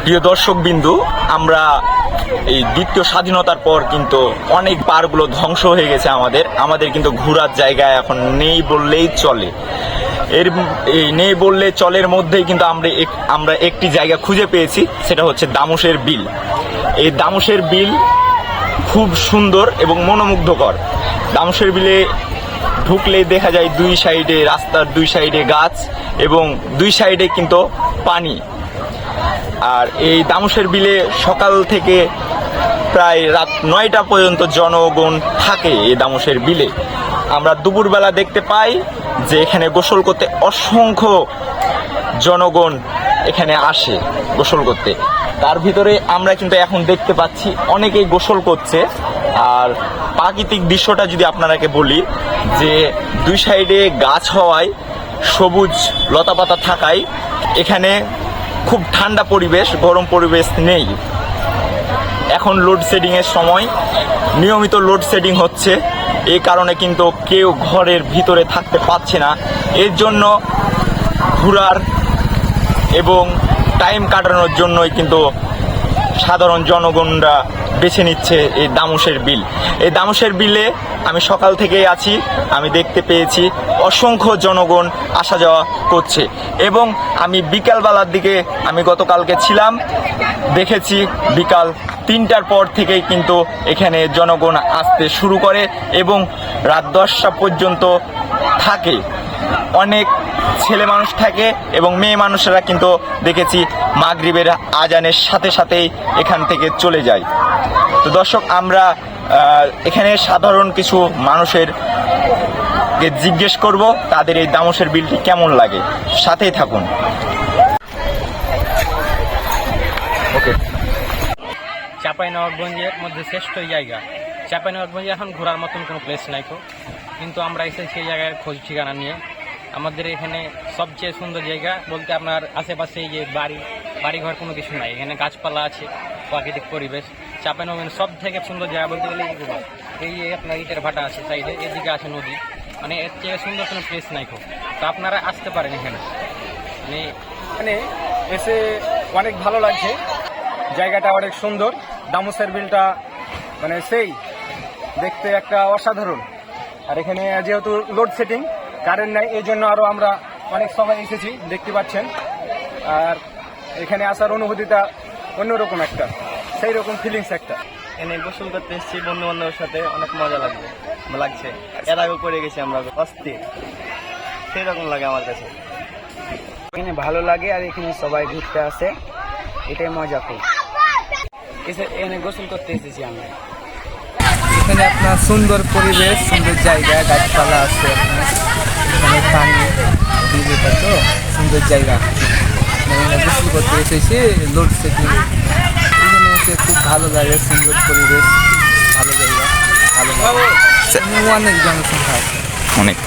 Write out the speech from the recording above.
প্রিয় দর্শক বিন্দু, আমরা এই দ্বিতীয় স্বাধীনতার পর কিন্তু অনেক পার্কগুলো ধ্বংস হয়ে গেছে। আমাদের কিন্তু ঘোরার জায়গা এখন নেই বললেই চলে। এই নেই বললে চলের মধ্যেই কিন্তু আমরা একটি জায়গা খুঁজে পেয়েছি, সেটা হচ্ছে দামুশের বিল। এই দামুশের বিল খুব সুন্দর এবং মনোমুগ্ধকর। দামুশের বিলে ঢুকলেই দেখা যায় দুই সাইডে, রাস্তার দুই সাইডে গাছ এবং দুই সাইডে কিন্তু পানি। আর এই দামুশের বিলে সকাল থেকে প্রায় রাত 9টা পর্যন্ত জনগণ থাকে। এই দামুশের বিলে আমরা দুপুরবেলা দেখতে পাই যে এখানে গোসল করতে অসংখ্য জনগণ এখানে আসে গোসল করতে। তার ভিতরে আমরা কিন্তু এখন দেখতে পাচ্ছি অনেকেই গোসল করছে। আর প্রাকৃতিক দৃশ্যটা যদি আপনারাকে বলি, যে দুই সাইডে গাছ হওয়ায়, সবুজ লতাপাতা থাকায় এখানে খুব ঠান্ডা পরিবেশ, গরম পরিবেশ নেই। এখন লোডশেডিংয়ের সময়, নিয়মিত লোডশেডিং হচ্ছে, এই কারণে কিন্তু কেউ ঘরের ভিতরে থাকতে পারছে না। এর জন্য ঘোরার এবং টাইম কাটানোর জন্যই কিন্তু সাধারণ জনগণরা বেছে নিচ্ছে এই দামুশের বিল। এই দামুশের বিলে আমি সকাল থেকেই আছি, আমি দেখতে পেয়েছি অসংখ্য জনগণ আসা যাওয়া করছে। এবং আমি বিকালবেলার দিকে, আমি গতকালকে ছিলাম, দেখেছি বিকাল 3টার পর থেকেই কিন্তু এখানে জনগণ আসতে শুরু করে এবং রাত 10টা পর্যন্ত থাকে। অনেক ছেলে মানুষ থাকে এবং মেয়ে মানুষেরা কিন্তু দেখেছি মাগরিবের আজানের সাথে সাথেই এখান থেকে চলে যায়। তো দর্শক, আমরা এখানে সাধারণ কিছু মানুষের জিজ্ঞেস করব তাদের এই দামুশের বিলটি কেমন লাগে। সাথেই থাকুন। ওকে। চাঁপাইনবাবগঞ্জের মধ্যে শ্রেষ্ঠ জায়গা। চাঁপাইনবাবগঞ্জে এখন ঘোরার মতন কোনো প্লেস নাই তো, কিন্তু আমরা এসে সেই জায়গায় খোঁজ ঠিকানা নিয়ে আমাদের এখানে সবচেয়ে সুন্দর জায়গা বলতে আপনার আশেপাশে এই যে বাড়িঘর কোনো কিছু নাই, এখানে গাছপালা আছে, প্রাকৃতিক পরিবেশ। চাঁপাইনবাবগঞ্জ সব থেকে সুন্দর জায়গা বলতে গেলে এইগুলো। এই আপনার ইটের ভাটা আছে সাইডে, এদিকে আছে নদী, মানে এর থেকে সুন্দর কোনো প্লেস নাই খুব। তো আপনারা আসতে পারেন এখানে, মানে এসে অনেক ভালো লাগছে, জায়গাটা অনেক সুন্দর। দামুশের বিলটা মানে সেই দেখতে একটা অসাধারণ। আর এখানে যেহেতু লোডশেডিং, কারেন্ট নাই, এই জন্য আরও আমরা অনেক সময় এসেছি, দেখতে পাচ্ছেন। আর এখানে আসার অনুভূতিটা অন্যরকম একটা, সেই রকম ফিলিংস একটা। এনে গোসল করতে এসেছি বন্ধু বান্ধবের সাথে, অনেক মজা লাগছে। এর আগে করে গেছি আমরা, অস্থির, সেই রকম লাগে আমার কাছে। এখানে ভালো লাগে আর এখানে সবাই ঘুরতে আসে, এটাই মজা খুব। এখানে গোসল করতে এসেছি আমরা। এখানে আপনার সুন্দর পরিবেশ, সুন্দর জায়গা, গাছপালা আছে, এখানে পানি, তো সুন্দর জায়গা। এখানে গোসল করতে এসেছি, লোডশেডিং, এখানে এসে খুব ভালো লাগে, সুন্দর পরিবেশ, ভালো জায়গা, ভালো অনেক জনসংখ্যা আছে, অনেক।